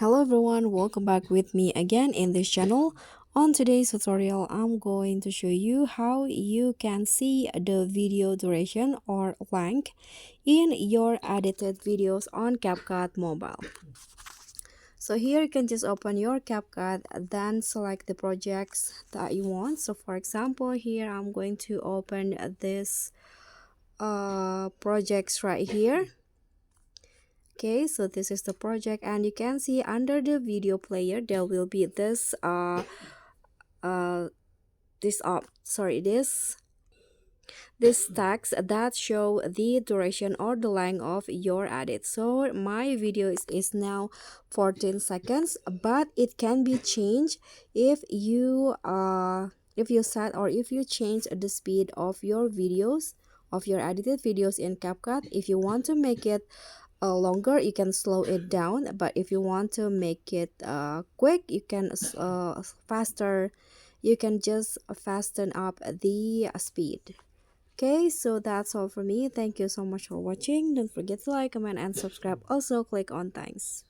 Hello everyone, welcome back with me again in this channel. On today's tutorial, I'm going to show you how you can see the video duration or length in your edited videos on CapCut Mobile. So here you can just open your CapCut, then select the projects that you want. So for example, here I'm going to open this projects right here. Okay, so this is the project, and you can see under the video player there will be this uh this sorry this text that show the duration or the length of your edit. So my video is now 14 seconds, but it can be changed if you set or if you change the speed of your videos, of your edited videos in CapCut. If you want to make it longer, you can slow it down, but if you want to make it quick, you can faster, you can just fasten up the speed. Okay, so that's all for me. Thank you so much for watching. Don't forget to like, comment, and subscribe. Also click on thanks.